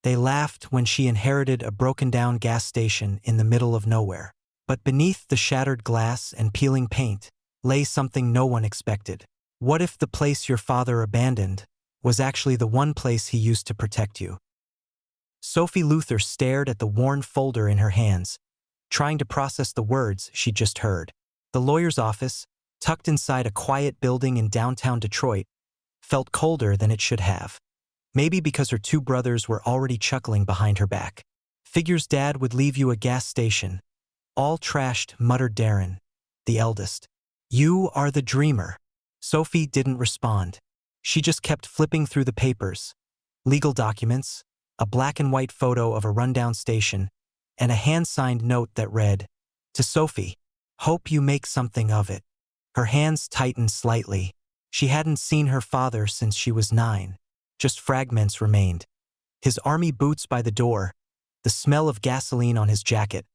They laughed when she inherited a broken-down gas station in the middle of nowhere. But beneath the shattered glass and peeling paint lay something no one expected. What if the place your father abandoned was actually the one place he used to protect you? Sophie Luther stared at the worn folder in her hands, trying to process the words she'd just heard. The lawyer's office, tucked inside a quiet building in downtown Detroit, felt colder than it should have. Maybe because her two brothers were already chuckling behind her back. Figures Dad would leave you a gas station. All trashed, muttered Darren, the eldest. You are the dreamer. Sophie didn't respond. She just kept flipping through the papers. Legal documents, a black and white photo of a rundown station, and a hand-signed note that read, "To Sophie, hope you make something of it." Her hands tightened slightly. She hadn't seen her father since she was 9. Just fragments remained. His army boots by the door, the smell of gasoline on his jacket,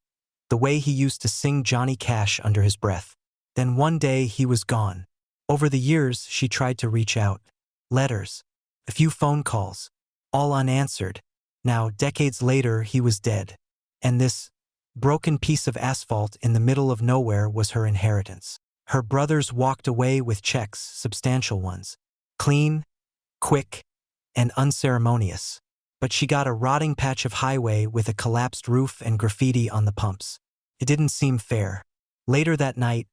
the way he used to sing Johnny Cash under his breath. Then one day he was gone. Over the years, she tried to reach out. Letters, a few phone calls, all unanswered. Now, decades later, he was dead. And this broken piece of asphalt in the middle of nowhere was her inheritance. Her brothers walked away with checks, substantial ones. Clean, quick, and unceremonious. But she got a rotting patch of highway with a collapsed roof and graffiti on the pumps. It didn't seem fair. Later that night,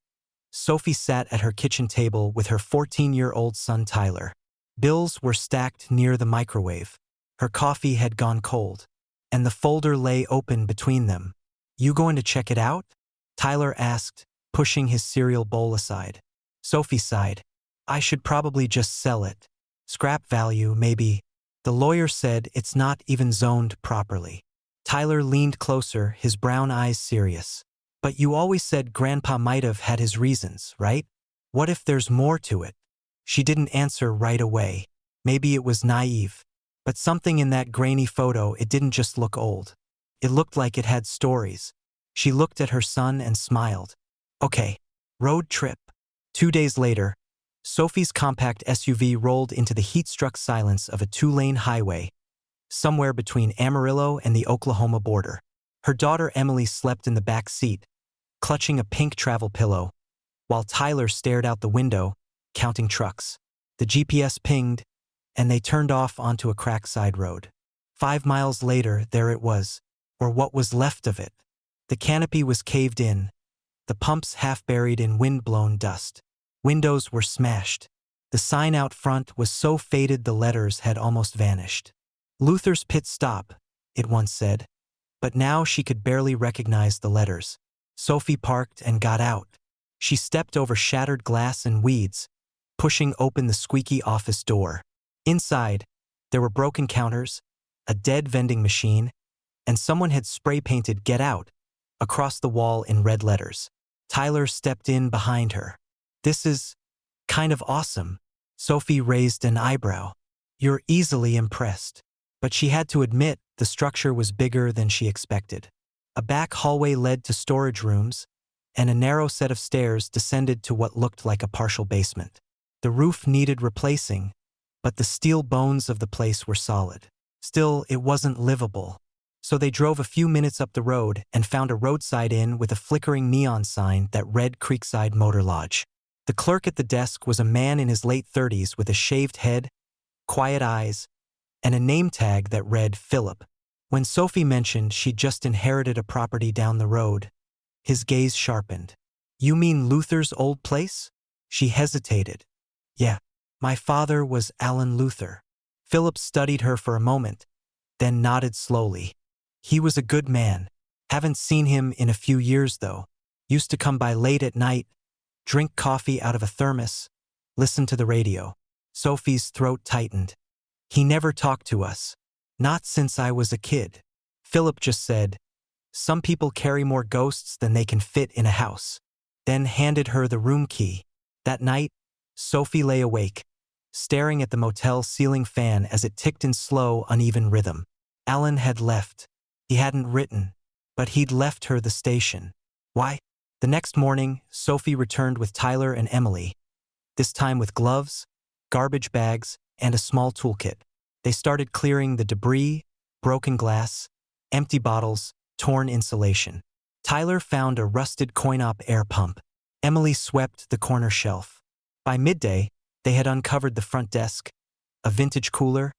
Sophie sat at her kitchen table with her 14-year-old son Tyler. Bills were stacked near the microwave. Her coffee had gone cold, and the folder lay open between them. "You going to check it out?" Tyler asked, pushing his cereal bowl aside. Sophie sighed. "I should probably just sell it. Scrap value, maybe." The lawyer said it's not even zoned properly. Tyler leaned closer, his brown eyes serious. "But you always said Grandpa might have had his reasons, right? What if there's more to it?" She didn't answer right away. Maybe it was naive. But something in that grainy photo, it didn't just look old. It looked like it had stories. She looked at her son and smiled. "Okay, road trip." 2 days later, Sophie's compact SUV rolled into the heat-struck silence of a 2-lane highway, somewhere between Amarillo and the Oklahoma border. Her daughter Emily slept in the back seat, clutching a pink travel pillow, while Tyler stared out the window, counting trucks. The GPS pinged, and they turned off onto a cracked side road. 5 miles later, there it was, or what was left of it. The canopy was caved in, the pumps half buried in wind-blown dust. Windows were smashed. The sign out front was so faded the letters had almost vanished. "Luther's Pit Stop," it once said, but now she could barely recognize the letters. Sophie parked and got out. She stepped over shattered glass and weeds, pushing open the squeaky office door. Inside, there were broken counters, a dead vending machine, and someone had spray-painted "Get Out" across the wall in red letters. Tyler stepped in behind her. "This is kind of awesome." Sophie raised an eyebrow. "You're easily impressed." But she had to admit the structure was bigger than she expected. A back hallway led to storage rooms, and a narrow set of stairs descended to what looked like a partial basement. The roof needed replacing, but the steel bones of the place were solid. Still, it wasn't livable. So they drove a few minutes up the road and found a roadside inn with a flickering neon sign that read Creekside Motor Lodge. The clerk at the desk was a man in his late 30s with a shaved head, quiet eyes, and a name tag that read Philip. When Sophie mentioned she'd just inherited a property down the road, his gaze sharpened. "You mean Luther's old place?" She hesitated. "Yeah, my father was Alan Luther." Philip studied her for a moment, then nodded slowly. "He was a good man. Haven't seen him in a few years, though. Used to come by late at night, drink coffee out of a thermos, listen to the radio." Sophie's throat tightened. "He never talked to us. Not since I was a kid." Philip just said, "Some people carry more ghosts than they can fit in a house," then handed her the room key. That night, Sophie lay awake, staring at the motel ceiling fan as it ticked in slow, uneven rhythm. Alan had left. He hadn't written, but he'd left her the station. Why? The next morning, Sophie returned with Tyler and Emily, this time with gloves, garbage bags, and a small toolkit. They started clearing the debris, broken glass, empty bottles, torn insulation. Tyler found a rusted coin-op air pump. Emily swept the corner shelf. By midday, they had uncovered the front desk, a vintage cooler,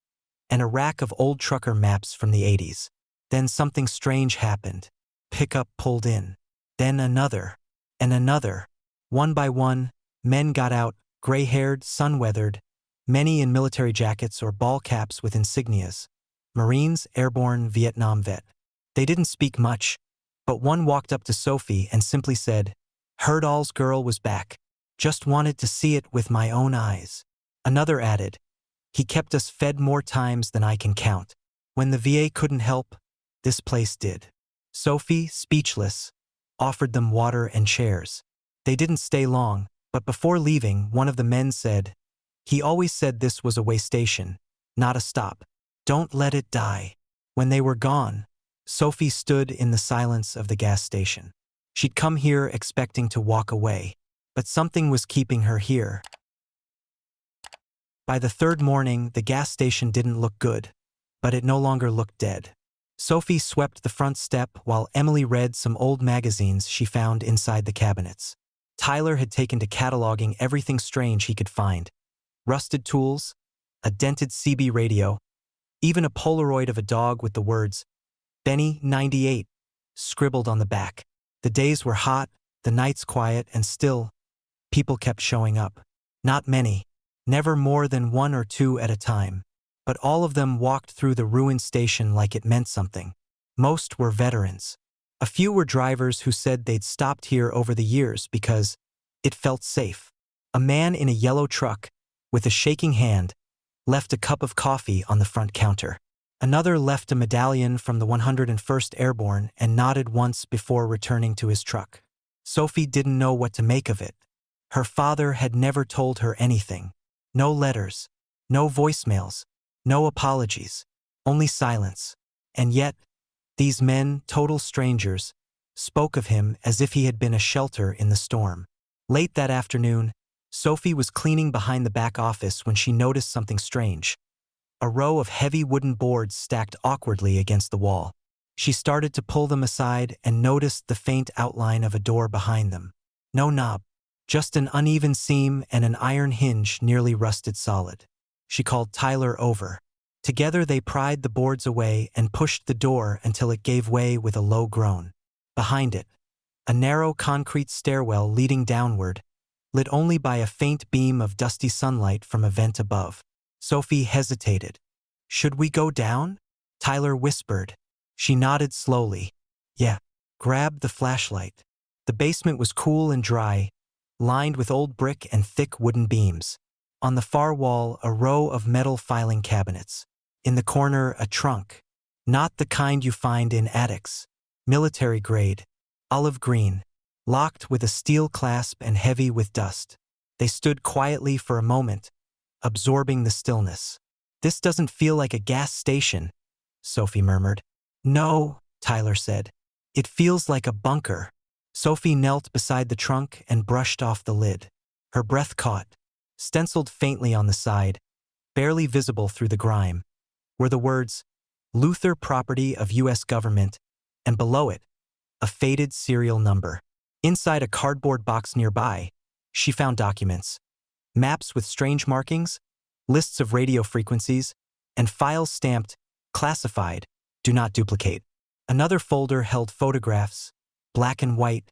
and a rack of old trucker maps from the 80s. Then something strange happened. Pickup pulled in. Then another. And another. One by one, men got out, gray-haired, sun-weathered, many in military jackets or ball caps with insignias. Marines, airborne, Vietnam vet. They didn't speak much, but one walked up to Sophie and simply said, "Heard all's girl was back. Just wanted to see it with my own eyes." Another added, "He kept us fed more times than I can count. When the VA couldn't help, this place did." Sophie, speechless, offered them water and chairs. They didn't stay long, but before leaving, one of the men said, "He always said this was a way station, not a stop. Don't let it die." When they were gone, Sophie stood in the silence of the gas station. She'd come here expecting to walk away, but something was keeping her here. By the third morning, the gas station didn't look good, but it no longer looked dead. Sophie swept the front step while Emily read some old magazines she found inside the cabinets. Tyler had taken to cataloging everything strange he could find. Rusted tools, a dented CB radio, even a Polaroid of a dog with the words, "Benny 98, scribbled on the back. The days were hot, the nights quiet, and still, people kept showing up. Not many, never more than one or two at a time. But all of them walked through the ruined station like it meant something. Most were veterans. A few were drivers who said they'd stopped here over the years because it felt safe. A man in a yellow truck, with a shaking hand, left a cup of coffee on the front counter. Another left a medallion from the 101st Airborne and nodded once before returning to his truck. Sophie didn't know what to make of it. Her father had never told her anything. No letters, no voicemails, no apologies, only silence. And yet, these men, total strangers, spoke of him as if he had been a shelter in the storm. Late that afternoon, Sophie was cleaning behind the back office when she noticed something strange. A row of heavy wooden boards stacked awkwardly against the wall. She started to pull them aside and noticed the faint outline of a door behind them. No knob, just an uneven seam and an iron hinge nearly rusted solid. She called Tyler over. Together they pried the boards away and pushed the door until it gave way with a low groan. Behind it, a narrow concrete stairwell leading downward, lit only by a faint beam of dusty sunlight from a vent above. Sophie hesitated. "Should we go down?" Tyler whispered. She nodded slowly. "Yeah." Grabbed the flashlight. The basement was cool and dry, lined with old brick and thick wooden beams. On the far wall, a row of metal filing cabinets. In the corner, a trunk. Not the kind you find in attics. Military grade. Olive green. Locked with a steel clasp and heavy with dust. They stood quietly for a moment, absorbing the stillness. "This doesn't feel like a gas station," Sophie murmured. "No," Tyler said. "It feels like a bunker." Sophie knelt beside the trunk and brushed off the lid. Her breath caught. Stenciled faintly on the side, barely visible through the grime, were the words, "Luther property of U.S. government," and below it, a faded serial number. Inside a cardboard box nearby, she found documents. Maps with strange markings, lists of radio frequencies, and files stamped, "Classified, do not duplicate." Another folder held photographs, black and white,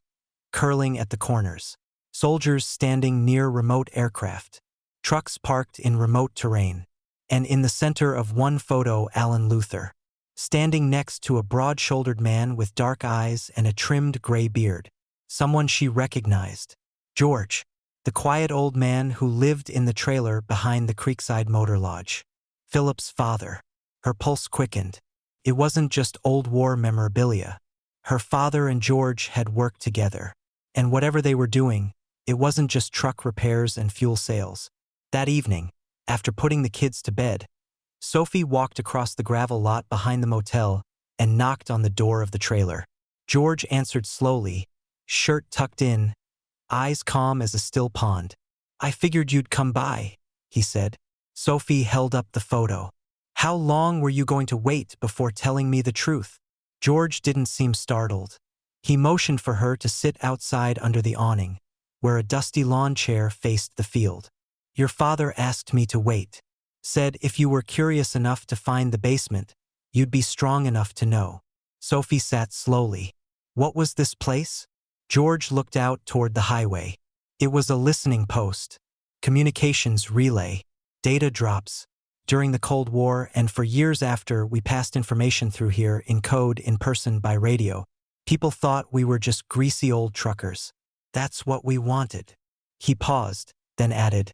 curling at the corners. Soldiers standing near remote aircraft. Trucks parked in remote terrain. And in the center of one photo, Alan Luther, standing next to a broad-shouldered man with dark eyes and a trimmed gray beard. Someone she recognized. George, the quiet old man who lived in the trailer behind the Creekside Motor Lodge. Philip's father. Her pulse quickened. It wasn't just old war memorabilia. Her father and George had worked together. And whatever they were doing, it wasn't just truck repairs and fuel sales. That evening, after putting the kids to bed, Sophie walked across the gravel lot behind the motel and knocked on the door of the trailer. George answered slowly, shirt tucked in, eyes calm as a still pond. "I figured you'd come by," he said. Sophie held up the photo. How long were you going to wait before telling me the truth? George didn't seem startled. He motioned for her to sit outside under the awning, where a dusty lawn chair faced the field. Your father asked me to wait. Said if you were curious enough to find the basement, you'd be strong enough to know. Sophie sat slowly. What was this place? George looked out toward the highway. It was a listening post. Communications relay. Data drops. During the Cold War and for years after, we passed information through here in code in person by radio. People thought we were just greasy old truckers. That's what we wanted. He paused, then added,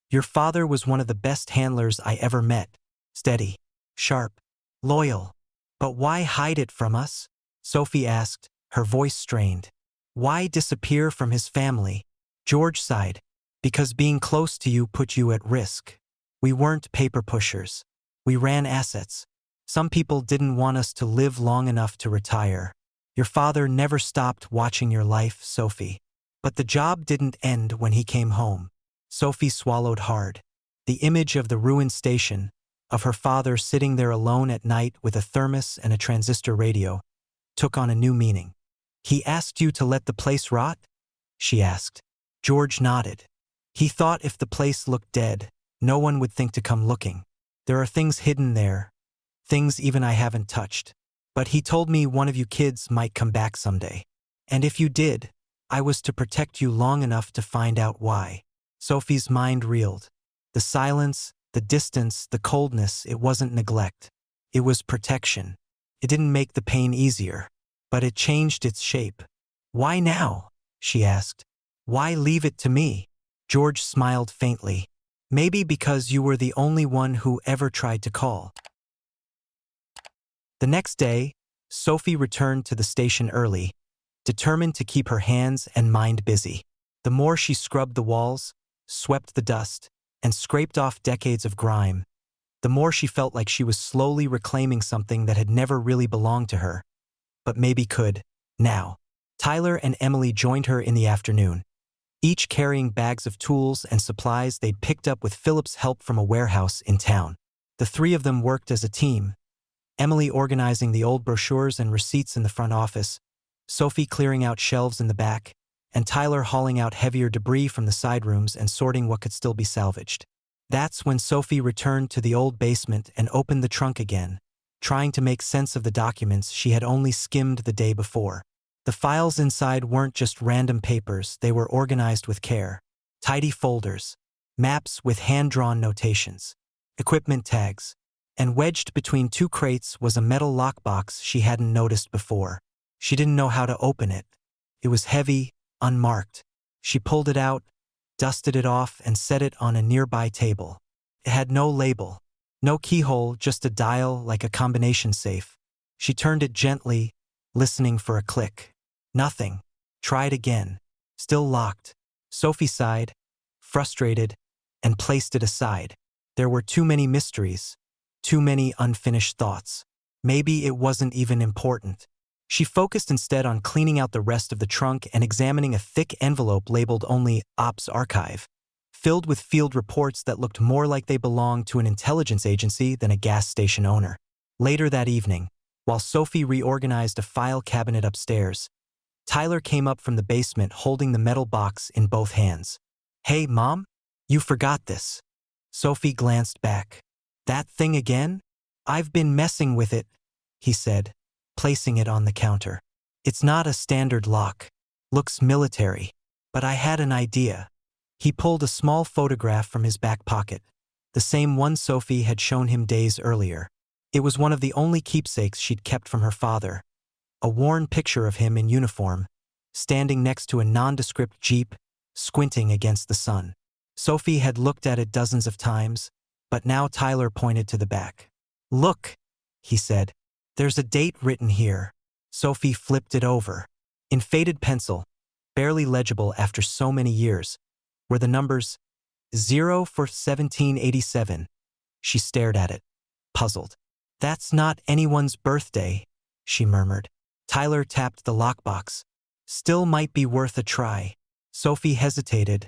your father was one of the best handlers I ever met. Steady, sharp, loyal. But why hide it from us? Sophie asked, her voice strained. Why disappear from his family? George sighed. Because being close to you put you at risk. We weren't paper pushers. We ran assets. Some people didn't want us to live long enough to retire. Your father never stopped watching your life, Sophie. But the job didn't end when he came home. Sophie swallowed hard. The image of the ruined station, of her father sitting there alone at night with a thermos and a transistor radio, took on a new meaning. He asked you to let the place rot? She asked. George nodded. He thought if the place looked dead, no one would think to come looking. There are things hidden there, things even I haven't touched. But he told me one of you kids might come back someday. And if you did, I was to protect you long enough to find out why. Sophie's mind reeled. The silence, the distance, the coldness, it wasn't neglect. It was protection. It didn't make the pain easier, but it changed its shape. Why now? She asked. Why leave it to me? George smiled faintly. Maybe because you were the only one who ever tried to call. The next day, Sophie returned to the station early, determined to keep her hands and mind busy. The more she scrubbed the walls, swept the dust, and scraped off decades of grime, the more she felt like she was slowly reclaiming something that had never really belonged to her, but maybe could, now. Tyler and Emily joined her in the afternoon, each carrying bags of tools and supplies they'd picked up with Philip's help from a warehouse in town. The three of them worked as a team, Emily organizing the old brochures and receipts in the front office, Sophie clearing out shelves in the back, and Tyler hauling out heavier debris from the side rooms and sorting what could still be salvaged. That's when Sophie returned to the old basement and opened the trunk again, trying to make sense of the documents she had only skimmed the day before. The files inside weren't just random papers, they were organized with care. Tidy folders, maps with hand-drawn notations, equipment tags, and wedged between two crates was a metal lockbox she hadn't noticed before. She didn't know how to open it. It was heavy, unmarked. She pulled it out, dusted it off, and set it on a nearby table. It had no label, no keyhole, just a dial like a combination safe. She turned it gently, listening for a click. Nothing. Tried again. Still locked. Sophie sighed, frustrated, and placed it aside. There were too many mysteries, too many unfinished thoughts. Maybe it wasn't even important. She focused instead on cleaning out the rest of the trunk and examining a thick envelope labeled only Ops Archive, filled with field reports that looked more like they belonged to an intelligence agency than a gas station owner. Later that evening, while Sophie reorganized a file cabinet upstairs, Tyler came up from the basement holding the metal box in both hands. Hey, Mom? You forgot this. Sophie glanced back. That thing again? I've been messing with it, he said, placing it on the counter. It's not a standard lock. Looks military. But I had an idea. He pulled a small photograph from his back pocket, the same one Sophie had shown him days earlier. It was one of the only keepsakes she'd kept from her father, a worn picture of him in uniform, standing next to a nondescript Jeep, squinting against the sun. Sophie had looked at it dozens of times, but now Tyler pointed to the back. Look, he said. There's a date written here. Sophie flipped it over. In faded pencil, barely legible after so many years, were the numbers 0 for 1787. She stared at it, puzzled. That's not anyone's birthday, she murmured. Tyler tapped the lockbox. Still might be worth a try. Sophie hesitated,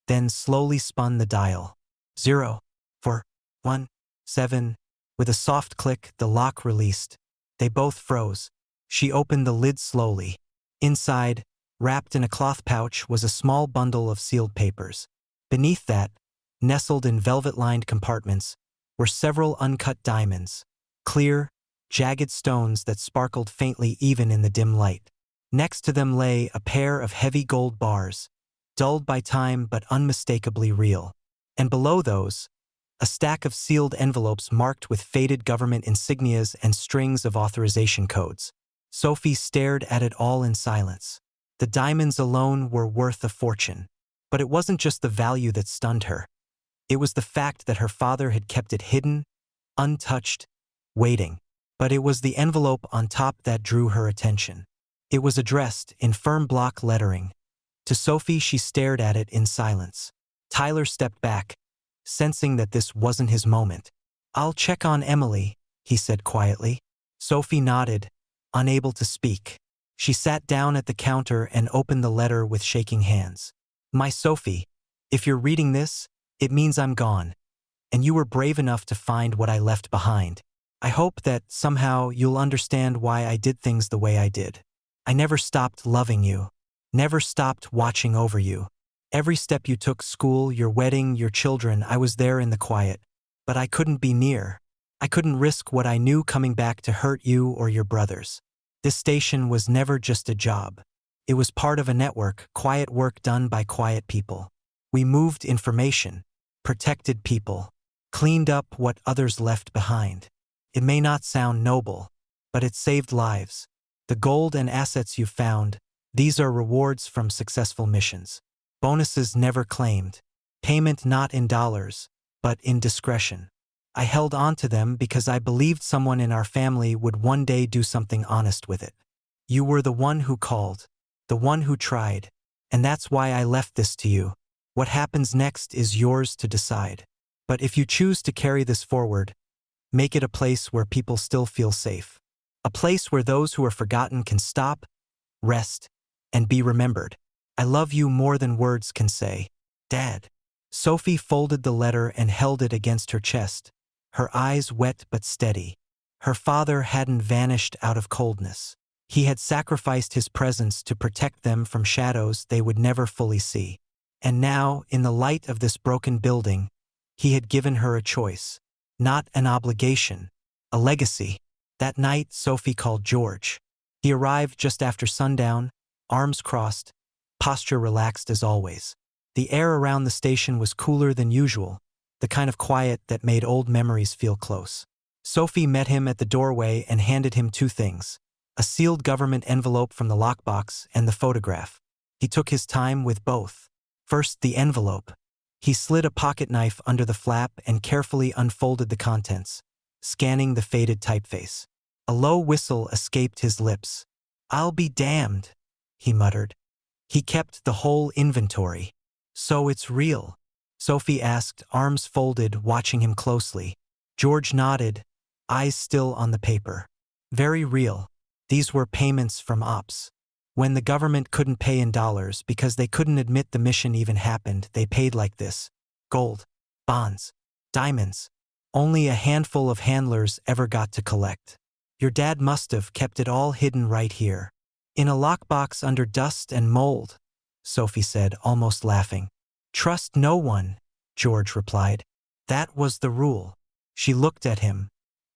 then slowly spun the dial. 0 for 1 7 With a soft click, the lock released. They both froze. She opened the lid slowly. Inside, wrapped in a cloth pouch, was a small bundle of sealed papers. Beneath that, nestled in velvet-lined compartments, were several uncut diamonds, clear, jagged stones that sparkled faintly even in the dim light. Next to them lay a pair of heavy gold bars, dulled by time but unmistakably real. And below those, a stack of sealed envelopes marked with faded government insignias and strings of authorization codes. Sophie stared at it all in silence. The diamonds alone were worth a fortune. But it wasn't just the value that stunned her. It was the fact that her father had kept it hidden, untouched, waiting. But it was the envelope on top that drew her attention. It was addressed in firm block lettering. To Sophie, she stared at it in silence. Tyler stepped back, sensing that this wasn't his moment. "I'll check on Emily," he said quietly. Sophie nodded, unable to speak. She sat down at the counter and opened the letter with shaking hands. "My Sophie, if you're reading this, it means I'm gone. And you were brave enough to find what I left behind. I hope that somehow you'll understand why I did things the way I did. I never stopped loving you. Never stopped watching over you. Every step you took, school, your wedding, your children, I was there in the quiet. But I couldn't be near. I couldn't risk what I knew coming back to hurt you or your brothers. This station was never just a job. It was part of a network, quiet work done by quiet people. We moved information, protected people, cleaned up what others left behind. It may not sound noble, but it saved lives. The gold and assets you found, these are rewards from successful missions. Bonuses never claimed. Payment not in dollars, but in discretion. I held on to them because I believed someone in our family would one day do something honest with it. You were the one who called, the one who tried, and that's why I left this to you. What happens next is yours to decide. But if you choose to carry this forward, make it a place where people still feel safe. A place where those who are forgotten can stop, rest, and be remembered. I love you more than words can say. Dad." Sophie folded the letter and held it against her chest, her eyes wet but steady. Her father hadn't vanished out of coldness. He had sacrificed his presence to protect them from shadows they would never fully see. And now, in the light of this broken building, he had given her a choice. Not an obligation, a legacy. That night, Sophie called George. He arrived just after sundown, arms crossed, posture relaxed as always. The air around the station was cooler than usual, the kind of quiet that made old memories feel close. Sophie met him at the doorway and handed him two things: a sealed government envelope from the lockbox and the photograph. He took his time with both. First, the envelope. He slid a pocket knife under the flap and carefully unfolded the contents, scanning the faded typeface. A low whistle escaped his lips. "I'll be damned," he muttered. He kept the whole inventory. "So it's real?" Sophie asked, arms folded, watching him closely. George nodded, eyes still on the paper. "Very real. These were payments from ops. When the government couldn't pay in dollars because they couldn't admit the mission even happened, they paid like this. Gold, bonds, diamonds. Only a handful of handlers ever got to collect. Your dad must have kept it all hidden right here. In a lockbox under dust and mold," Sophie said, almost laughing. "Trust no one," George replied. "That was the rule." She looked at him.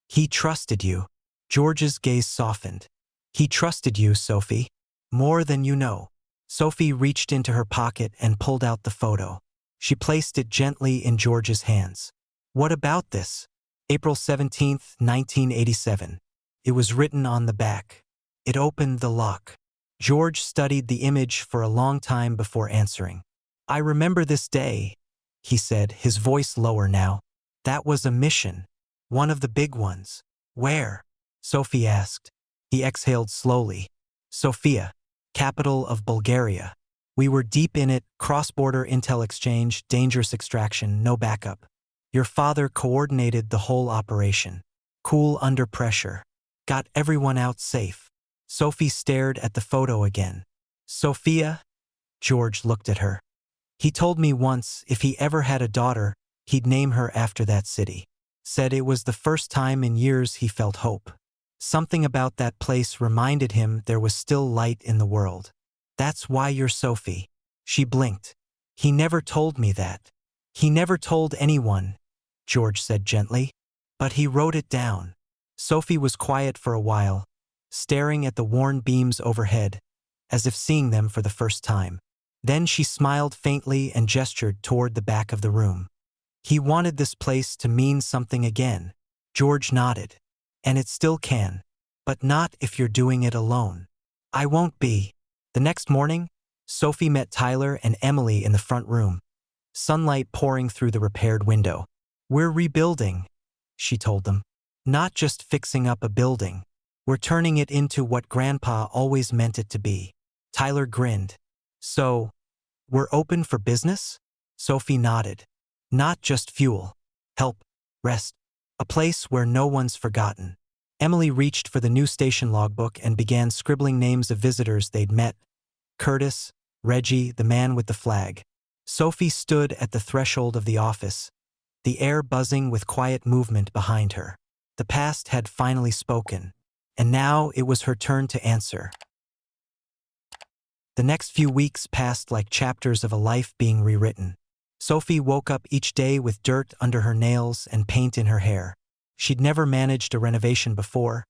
"He trusted you." George's gaze softened. "He trusted you, Sophie. More than you know." Sophie reached into her pocket and pulled out the photo. She placed it gently in George's hands. "What about this?" April 17th, 1987. It was written on the back. It opened the lock. George studied the image for a long time before answering. "I remember this day," he said, his voice lower now. "That was a mission. One of the big ones." "Where?" Sophie asked. He exhaled slowly. "Sofia, capital of Bulgaria. We were deep in it, cross-border intel exchange, dangerous extraction, no backup. Your father coordinated the whole operation. Cool under pressure. Got everyone out safe." Sophie stared at the photo again. "Sofia?" George looked at her. "He told me once if he ever had a daughter, he'd name her after that city." said it was the first time in years he felt hope. Something about that place reminded him there was still light in the world. That's why you're Sophie. She blinked. He never told me that. He never told anyone, George said gently. But he wrote it down. Sophie was quiet for a while, staring at the worn beams overhead, as if seeing them for the first time. Then she smiled faintly and gestured toward the back of the room. He wanted this place to mean something again. George nodded. And it still can. But not if you're doing it alone. I won't be. The next morning, Sophie met Tyler and Emily in the front room, sunlight pouring through the repaired window. We're rebuilding, she told them. Not just fixing up a building. We're turning it into what Grandpa always meant it to be. Tyler grinned. So, we're open for business? Sophie nodded. Not just fuel. Help. Rest. A place where no one's forgotten. Emily reached for the new station logbook and began scribbling names of visitors they'd met. Curtis, Reggie, the man with the flag. Sophie stood at the threshold of the office, the air buzzing with quiet movement behind her. The past had finally spoken, and now it was her turn to answer. The next few weeks passed like chapters of a life being rewritten. Sophie woke up each day with dirt under her nails and paint in her hair. She'd never managed a renovation before,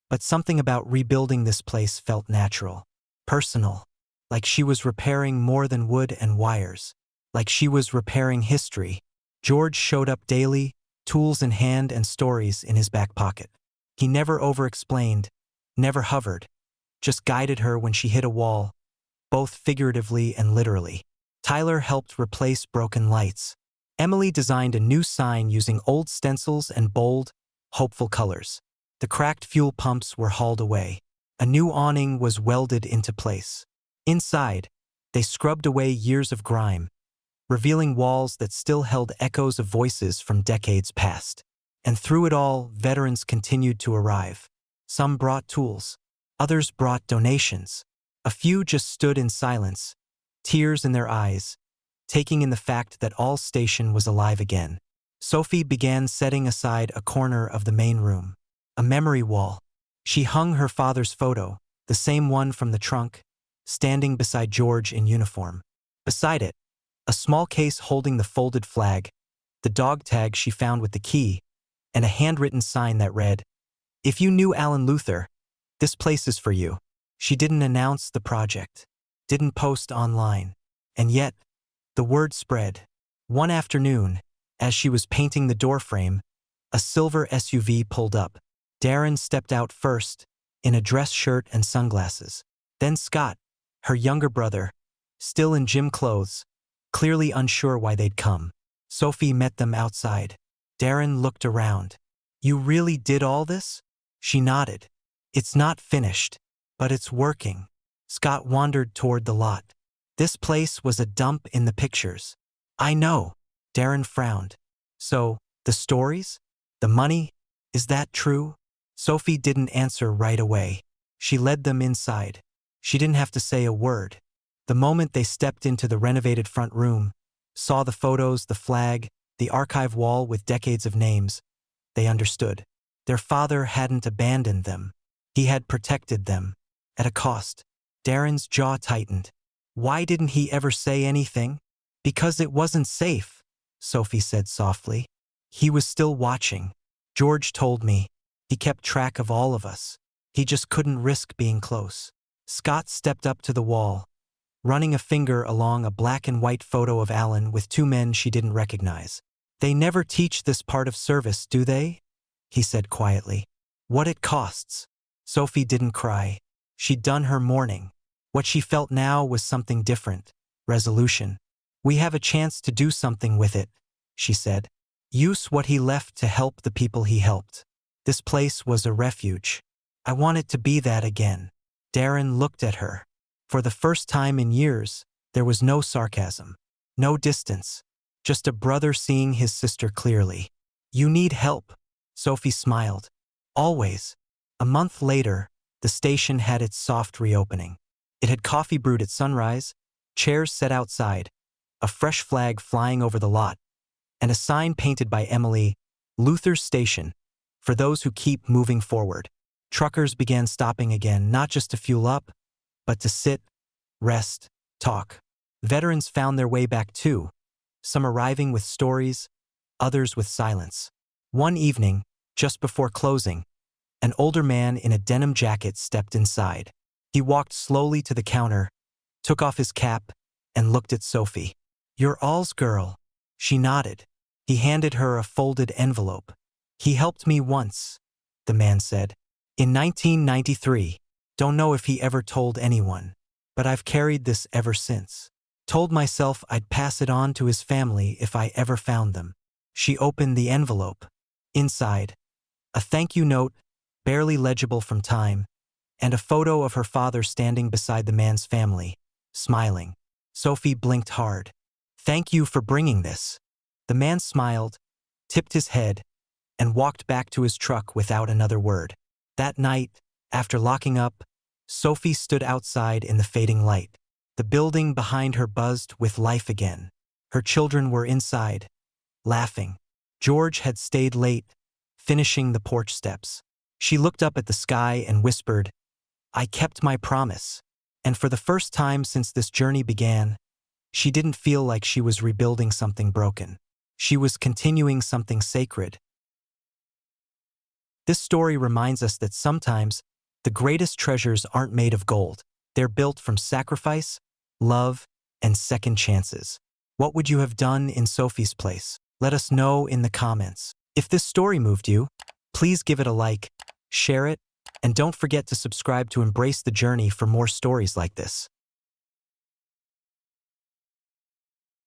but something about rebuilding this place felt natural, personal, like she was repairing more than wood and wires, like she was repairing history. George showed up daily, tools in hand and stories in his back pocket. He never over-explained, never hovered, just guided her when she hit a wall, both figuratively and literally. Tyler helped replace broken lights. Emily designed a new sign using old stencils and bold, hopeful colors. The cracked fuel pumps were hauled away. A new awning was welded into place. Inside, they scrubbed away years of grime, revealing walls that still held echoes of voices from decades past. And through it all, veterans continued to arrive. Some brought tools. Others brought donations. A few just stood in silence, tears in their eyes, taking in the fact that All Station was alive again. Sophie began setting aside a corner of the main room, a memory wall. She hung her father's photo, the same one from the trunk, standing beside George in uniform. Beside it, a small case holding the folded flag, the dog tag she found with the key, and a handwritten sign that read, "If you knew Alan Luther, this place is for you." She didn't announce the project, didn't post online, and yet, the word spread. One afternoon, as she was painting the doorframe, a silver SUV pulled up. Darren stepped out first, in a dress shirt and sunglasses. Then Scott, her younger brother, still in gym clothes, clearly unsure why they'd come. Sophie met them outside. Darren looked around. "You really did all this?" She nodded. "It's not finished, but it's working." Scott wandered toward the lot. This place was a dump in the pictures. "I know." Darren frowned. "So, the stories? The money? Is that true?" Sophie didn't answer right away. She led them inside. She didn't have to say a word. The moment they stepped into the renovated front room, saw the photos, the flag, the archive wall with decades of names, they understood. Their father hadn't abandoned them. He had protected them, at a cost. Darren's jaw tightened. Why didn't he ever say anything? "Because it wasn't safe," Sophie said softly. "He was still watching. George told me. He kept track of all of us. He just couldn't risk being close." Scott stepped up to the wall, running a finger along a black and white photo of Alan with two men she didn't recognize. "They never teach this part of service, do they?" he said quietly. "What it costs." Sophie didn't cry. She'd done her mourning. What she felt now was something different. Resolution. "We have a chance to do something with it," she said. "Use what he left to help the people he helped. This place was a refuge. I want it to be that again." Darren looked at her. For the first time in years, there was no sarcasm, no distance, just a brother seeing his sister clearly. "You need help." Sophie smiled. "Always." A month later, the station had its soft reopening. It had coffee brewed at sunrise, chairs set outside, a fresh flag flying over the lot, and a sign painted by Emily, Luther's Station. For those who keep moving forward. Truckers began stopping again, not just to fuel up, but to sit, rest, talk. Veterans found their way back too, some arriving with stories, others with silence. One evening, just before closing, an older man in a denim jacket stepped inside. He walked slowly to the counter, took off his cap, and looked at Sophie. "You're all's girl." She nodded. He handed her a folded envelope. "He helped me once," the man said. "In 1993. Don't know if he ever told anyone, but I've carried this ever since. Told myself I'd pass it on to his family if I ever found them." She opened the envelope. Inside, a thank you note, barely legible from time, and a photo of her father standing beside the man's family, smiling. Sophie blinked hard. "Thank you for bringing this." The man smiled, tipped his head, and walked back to his truck without another word. That night, after locking up, Sophie stood outside in the fading light. The building behind her buzzed with life again. Her children were inside, laughing. George had stayed late, finishing the porch steps. She looked up at the sky and whispered, "I kept my promise." And for the first time since this journey began, she didn't feel like she was rebuilding something broken. She was continuing something sacred. This story reminds us that sometimes the greatest treasures aren't made of gold. They're built from sacrifice, love, and second chances. What would you have done in Sophie's place? Let us know in the comments. If this story moved you, please give it a like, share it, and don't forget to subscribe to embrace the journey for more stories like this.